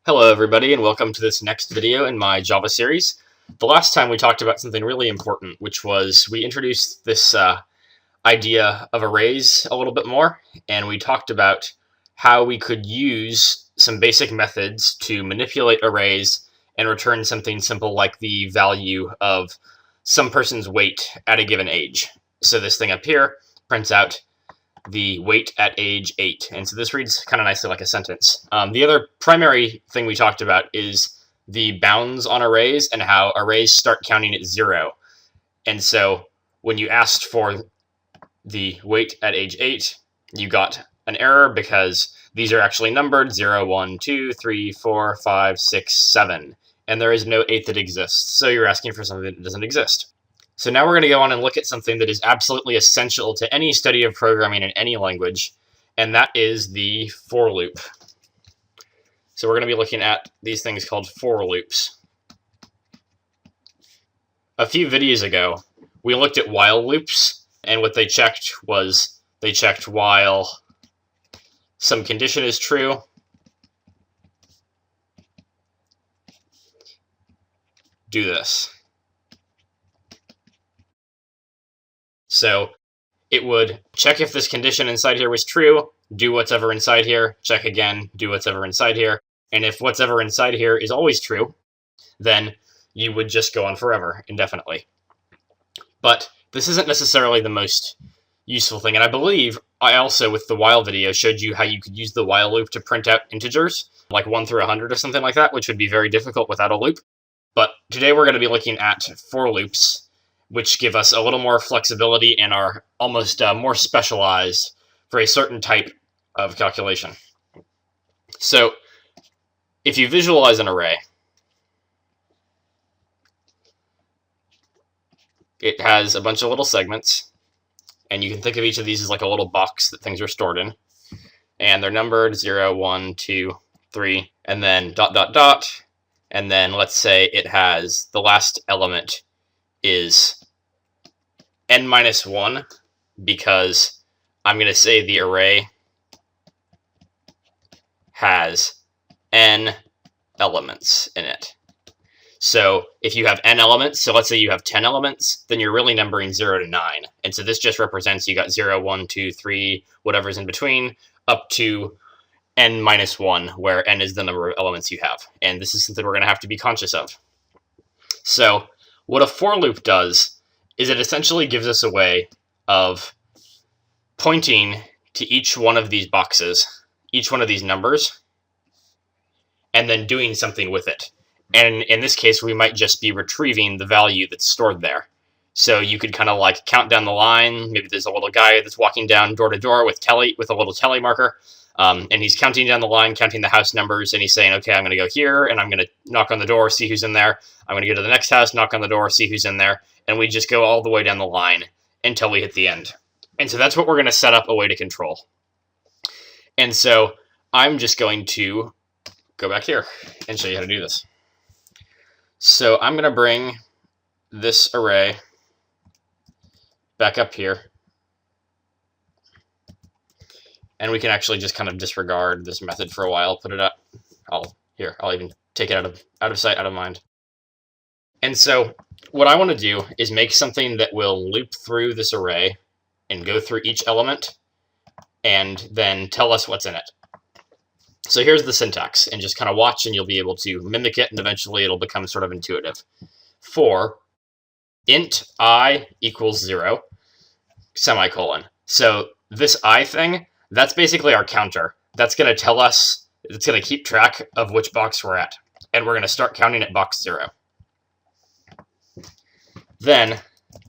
Hello everybody and welcome to this next video in my Java series. The last time we talked about something really important, which was we introduced this idea of arrays a little bit more, and we talked about how we could use some basic methods to manipulate arrays and return something simple like the value of some person's weight at a given age. So this thing up here prints out the weight at age 8. And so this reads kind of nicely like a sentence. The other primary thing we talked about is the bounds on arrays and how arrays start counting at 0. And so when you asked for the weight at age 8, you got an error because these are actually numbered 0, 1, 2, 3, 4, 5, 6, 7. And there is no 8 that exists. So you're asking for something that doesn't exist. So now we're going to go on and look at something that is absolutely essential to any study of programming in any language, and that is the for loop. So we're going to be looking at these things called for loops. A few videos ago, we looked at while loops, and what they checked was they checked while some condition is true, do this. So it would check if this condition inside here was true, do whatever inside here, check again, do whatever inside here. And if whatever inside here is always true, then you would just go on forever, indefinitely. But this isn't necessarily the most useful thing. And I believe I also, with the while video, showed you how you could use the while loop to print out integers, like 1 through 100 or something like that, which would be very difficult without a loop. But today we're going to be looking at for loops, which give us a little more flexibility and are almost more specialized for a certain type of calculation. So if you visualize an array, it has a bunch of little segments, and you can think of each of these as like a little box that things are stored in. And they're numbered 0, 1, 2, 3, and then ... And then let's say it has the last element is n-1, because I'm going to say the array has n elements in it. So if you have n elements, so let's say you have 10 elements, then you're really numbering 0 to 9. And so this just represents you got 0, 1, 2, 3, whatever's in between, up to n-1, where n is the number of elements you have. And this is something we're going to have to be conscious of. So what a for loop does is it essentially gives us a way of pointing to each one of these boxes, each one of these numbers, and then doing something with it. And in this case, we might just be retrieving the value that's stored there. So you could kind of like count down the line. Maybe there's a little guy that's walking down door to door with a little tally marker. And he's counting down the line, counting the house numbers, and he's saying, okay, I'm going to go here, and I'm going to knock on the door, see who's in there. I'm going to go to the next house, knock on the door, see who's in there. And we just go all the way down the line until we hit the end. And so that's what we're going to set up a way to control. And so I'm just going to go back here and show you how to do this. So I'm going to bring this array back up here. And we can actually just kind of disregard this method for a while, put it up. I'll even take it out of sight, out of mind. And so what I want to do is make something that will loop through this array and go through each element and then tell us what's in it. So here's the syntax, and just kind of watch and you'll be able to mimic it, and eventually it'll become sort of intuitive. For int I equals 0, semicolon. So this I thing, that's basically our counter. That's going to tell us, it's going to keep track of which box we're at. And we're going to start counting at box 0. Then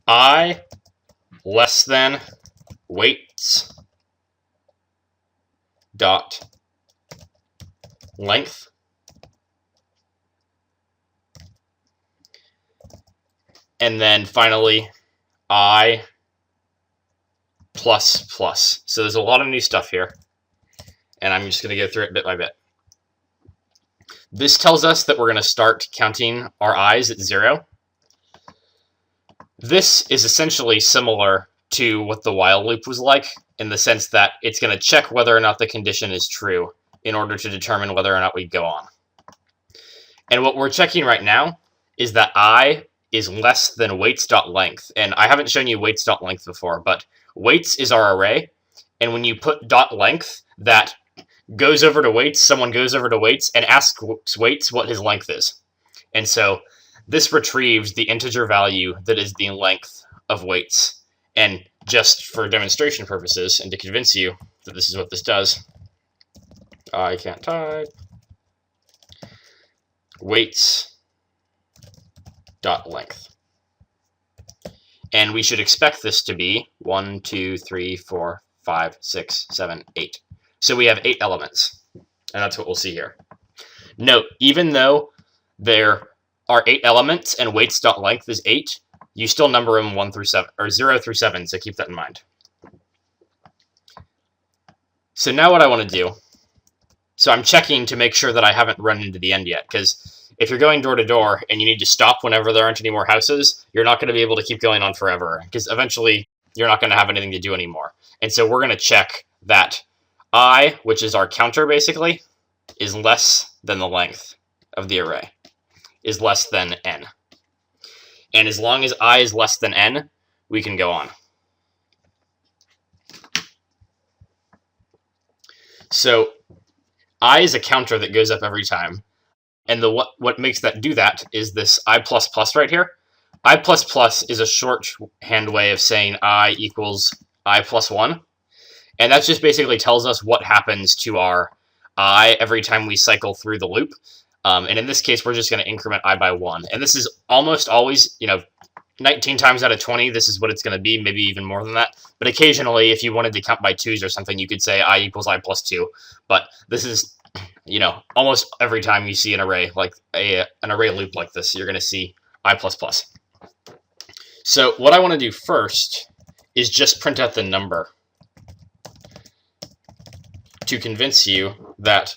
I less than weights dot length. And then finally, I plus plus. So there's a lot of new stuff here, and I'm just going to go through it bit by bit. This tells us that we're going to start counting our i's at 0. This is essentially similar to what the while loop was like, in the sense that it's going to check whether or not the condition is true in order to determine whether or not we go on. And what we're checking right now is that I is less than weights.length. And I haven't shown you weights.length before, but weights is our array. And when you put .length, that goes over to weights, someone goes over to weights and asks weights what his length is. And so this retrieves the integer value that is the length of weights. And just for demonstration purposes and to convince you that this is what this does, I can't type. Weights.length. And we should expect this to be 1, 2, 3, 4, 5, 6, 7, 8. So we have 8 elements, and that's what we'll see here. Note, even though there are 8 elements and weights.length is 8, you still number them 1 through 7, or 0 through 7, so keep that in mind. So now what I want to do, so I'm checking to make sure that I haven't run into the end yet, because if you're going door to door and you need to stop whenever there aren't any more houses, you're not going to be able to keep going on forever, because eventually you're not going to have anything to do anymore. And so we're going to check that I, which is our counter basically, is less than the length of the array, is less than n. And as long as I is less than n, we can go on. So I is a counter that goes up every time. And what makes that do that is this I++ right here. I++ is a shorthand way of saying I equals I plus 1. And that just basically tells us what happens to our I every time we cycle through the loop. And in this case, we're just going to increment I by 1. And this is almost always, 19 times out of 20, this is what it's going to be, maybe even more than that. But occasionally, if you wanted to count by 2s or something, you could say I equals I plus 2. But this is, almost every time you see an array, like an array loop like this, you're going to see I++. So what I want to do first is just print out the number to convince you that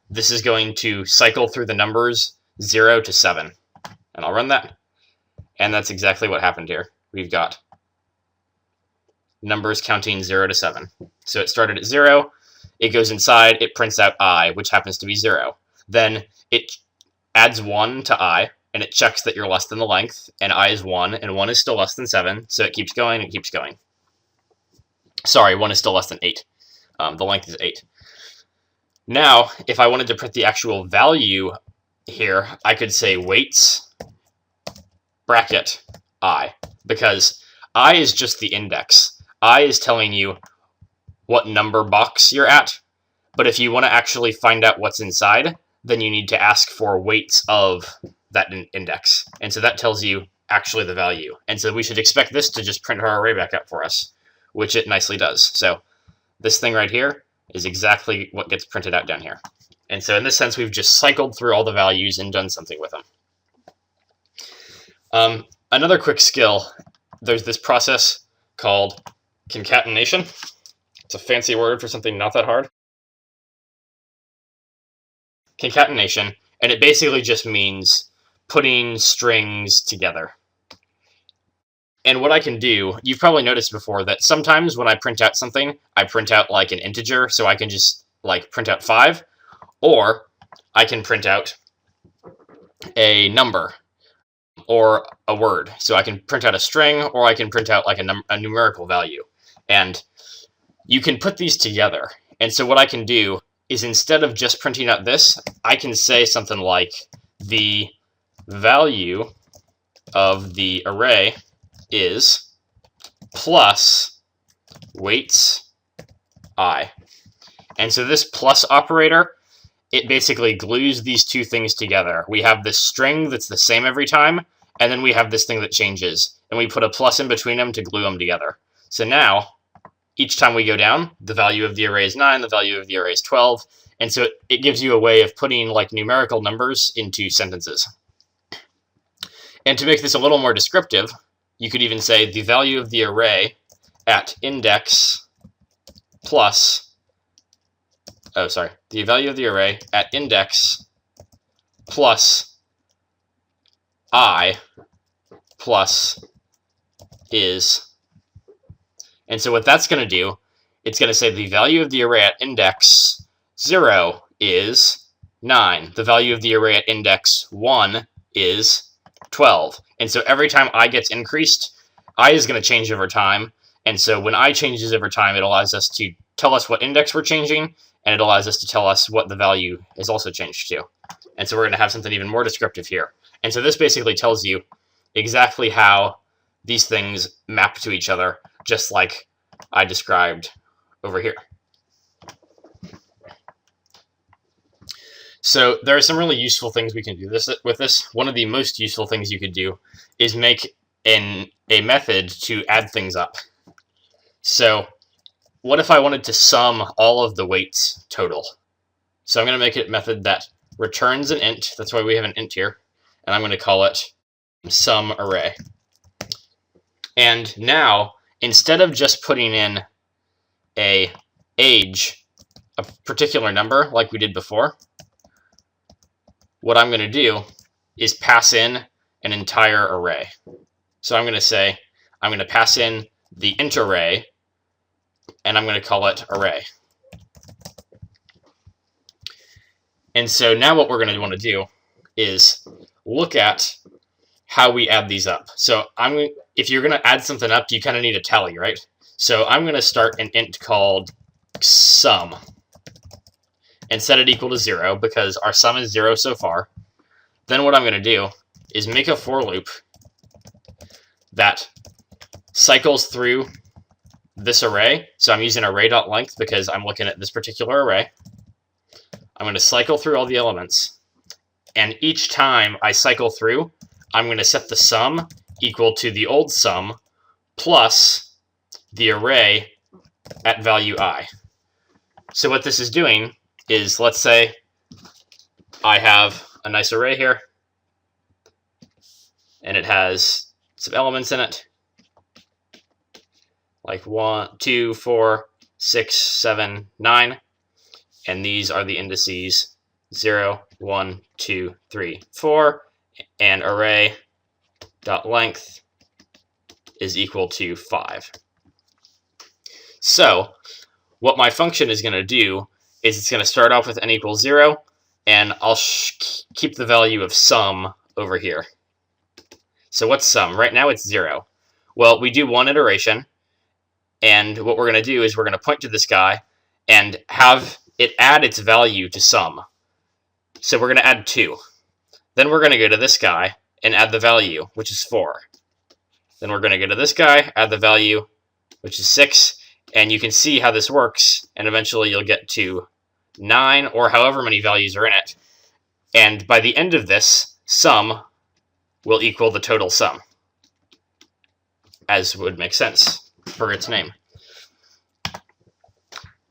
this is going to cycle through the numbers 0 to 7. And I'll run that. And that's exactly what happened here. We've got numbers counting 0 to 7. So it started at 0. It goes inside. It prints out I, which happens to be 0. Then it adds 1 to I, and it checks that you're less than the length, and I is 1, and 1 is still less than 7, so it keeps going and keeps going. Sorry, 1 is still less than 8. The length is 8. Now, if I wanted to print the actual value here, I could say weights bracket I, because I is just the index. I is telling you what number box you're at, but if you want to actually find out what's inside, then you need to ask for weights of that index. And so that tells you actually the value. And so we should expect this to just print our array back out for us, which it nicely does. So this thing right here is exactly what gets printed out down here. And so in this sense, we've just cycled through all the values and done something with them. Another quick skill, there's this process called concatenation. It's a fancy word for something not that hard. Concatenation, and it basically just means putting strings together. And what I can do, you've probably noticed before that sometimes when I print out something, I print out like an integer, so I can just like print out 5, or I can print out a number or a word. So I can print out a string, or I can print out like a numerical value. And you can put these together. And so what I can do is instead of just printing out this, I can say something like the value of the array is plus weights I. And so this plus operator, it basically glues these two things together. We have this string that's the same every time, and then we have this thing that changes. And we put a plus in between them to glue them together. So now, each time we go down, the value of the array is 9, the value of the array is 12. And so it gives you a way of putting like numerical numbers into sentences. And to make this a little more descriptive, you could even say the value of the array at index plus, the value of the array at index plus I plus is. And so what that's going to do, it's going to say the value of the array at index 0 is 9. The value of the array at index 1 is 12. And so every time I gets increased, I is going to change over time. And so when I changes over time, it allows us to tell us what index we're changing, and it allows us to tell us what the value is also changed to. And so we're going to have something even more descriptive here. And so this basically tells you exactly how these things map to each other, just like I described over here. So there are some really useful things we can do with this. One of the most useful things you could do is make a method to add things up. So what if I wanted to sum all of the weights total? So I'm going to make a method that returns an int. That's why we have an int here. And I'm going to call it sum array. And now, instead of just putting in a age, a particular number like we did before, what I'm going to do is pass in an entire array. So I'm going to say, I'm going to pass in the int array, and I'm going to call it array. And so now what we're going to want to do is look at how we add these up. So if you're going to add something up, you kind of need a tally, right? So I'm going to start an int called sum and set it equal to 0 because our sum is 0 so far. Then what I'm going to do is make a for loop that cycles through this array. So I'm using array.length because I'm looking at this particular array. I'm going to cycle through all the elements. And each time I cycle through, I'm going to set the sum equal to the old sum plus the array at value I. So what this is doing is, let's say I have a nice array here, and it has some elements in it, like 1, 2, 4, 6, 7, 9, and these are the indices 0, 1, 2, 3, 4, and array.length is equal to 5. So what my function is going to do is it's going to start off with n equals 0, and I'll keep the value of sum over here. So what's sum? Right now it's 0. Well, we do one iteration, and what we're going to do is we're going to point to this guy and have it add its value to sum. So we're going to add 2. Then we're going to go to this guy and add the value, which is 4. Then we're going to go to this guy, add the value, which is 6, and you can see how this works, and eventually you'll get to 9, or however many values are in it. And by the end of this, sum will equal the total sum, as would make sense for its name.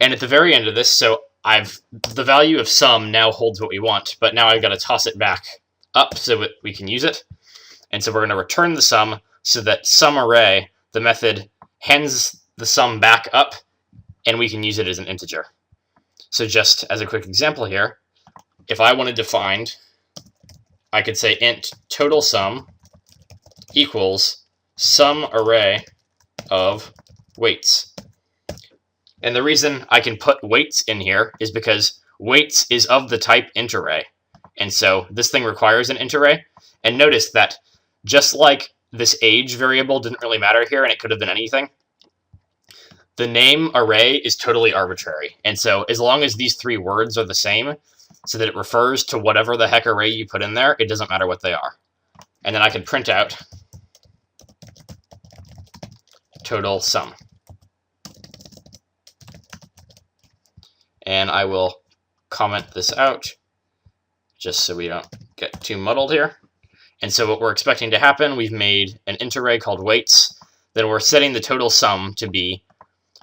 And at the very end of this, so the value of sum now holds what we want, but now I've got to toss it back up so we can use it. And so we're going to return the sum so that sum array, the method, hands the sum back up, and we can use it as an integer. So just as a quick example here, if I wanted to find, I could say int total sum equals sum array of weights. And the reason I can put weights in here is because weights is of the type int array. And so this thing requires an int array. And notice that just like this age variable didn't really matter here, and it could have been anything, the name array is totally arbitrary. And so as long as these 3 words are the same, so that it refers to whatever the heck array you put in there, it doesn't matter what they are. And then I can print out total sum. And I will comment this out just so we don't get too muddled here. And so what we're expecting to happen, we've made an int array called weights. Then we're setting the total sum to be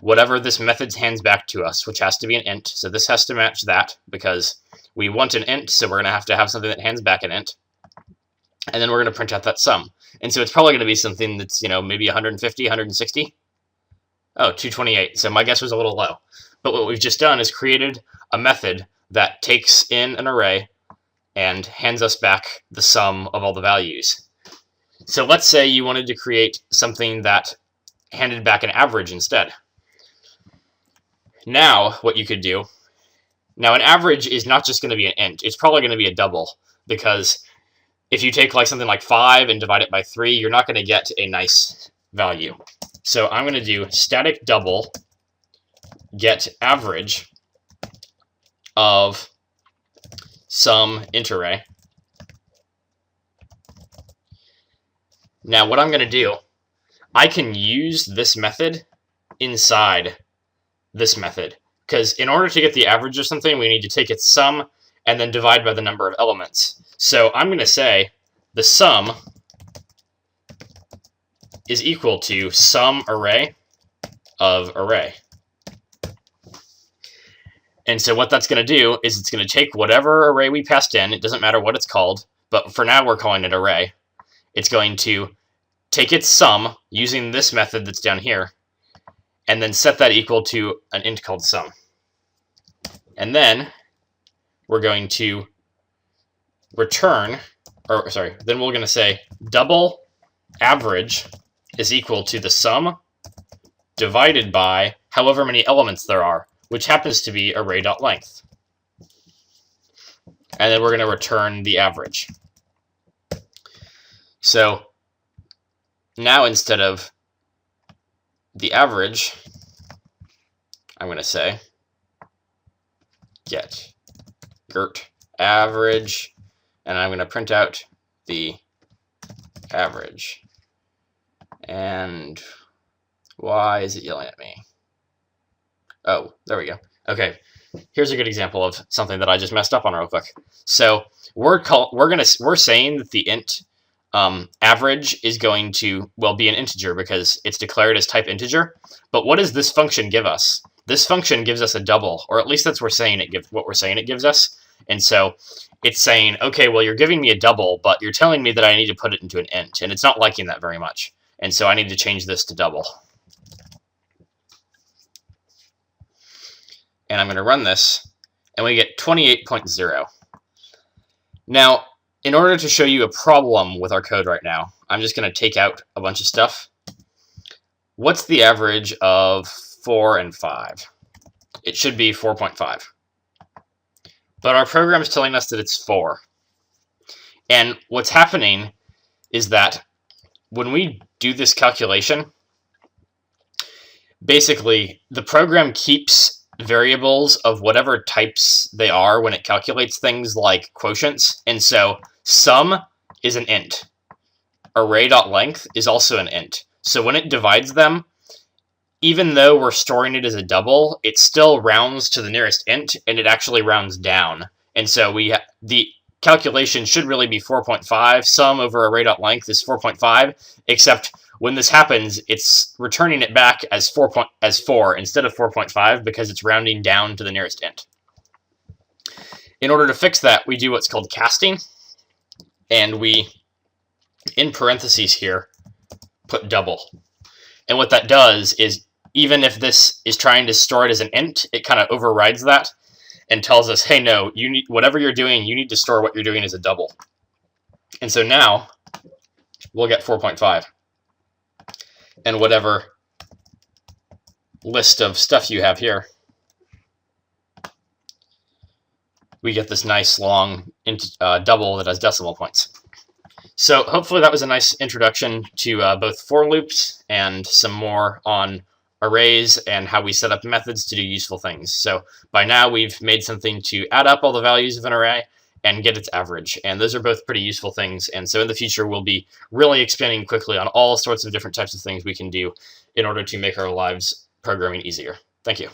whatever this method hands back to us, which has to be an int. So this has to match that because we want an int, so we're going to have something that hands back an int. And then we're going to print out that sum. And so it's probably going to be something that's, maybe 150, 160. Oh, 228. So my guess was a little low. But what we've just done is created a method that takes in an array and hands us back the sum of all the values. So let's say you wanted to create something that handed back an average instead. Now, what you could do Now, an average is not just going to be an int. It's probably going to be a double, because if you take like something like 5 and divide it by 3, you're not going to get a nice value. So I'm going to do static double get average of some int array. Now what I'm going to do, I can use this method inside this method, because in order to get the average of something, we need to take its sum and then divide by the number of elements. So I'm going to say the sum is equal to sum array of array. And so what that's going to do is it's going to take whatever array we passed in, it doesn't matter what it's called, but for now we're calling it array. It's going to take its sum using this method that's down here, and then set that equal to an int called sum. And then we're going to return, then we're going to say double average is equal to the sum divided by however many elements there are, which happens to be array.length. And then we're going to return the average. So now instead of the average, I'm going to say get average, and I'm going to print out the average. And why is it yelling at me? Oh, there we go. Okay, here's a good example of something that I just messed up on real quick. So we're saying that the int average is going to, well, be an integer because it's declared as type integer. But what does this function give us? This function gives us a double, or at least that's what we're saying it gives us. And so it's saying, okay, well, you're giving me a double, but you're telling me that I need to put it into an int, and it's not liking that very much. And so I need to change this to double. And I'm going to run this, and we get 28.0. Now, in order to show you a problem with our code right now, I'm just going to take out a bunch of stuff. What's the average of 4 and 5? It should be 4.5. But our program is telling us that it's 4. And what's happening is that when we do this calculation, basically the program keeps variables of whatever types they are when it calculates things like quotients. And so sum is an int. Array.length is also an int. So when it divides them, even though we're storing it as a double, it still rounds to the nearest int, and it actually rounds down. And so the calculation should really be 4.5. Sum over array.length is 4.5, except when this happens, it's returning it back as 4 instead of 4.5 because it's rounding down to the nearest int. In order to fix that, we do what's called casting, and we, in parentheses here, put double. And what that does is, even if this is trying to store it as an int, it kind of overrides that and tells us, hey, no, whatever you're doing, you need to store what you're doing as a double. And so now we'll get 4.5. And whatever list of stuff you have here, we get this nice long double that has decimal points. So hopefully that was a nice introduction to both for loops and some more on arrays and how we set up methods to do useful things. So by now we've made something to add up all the values of an array and get its average. And those are both pretty useful things. And so in the future, we'll be really expanding quickly on all sorts of different types of things we can do in order to make our lives programming easier. Thank you.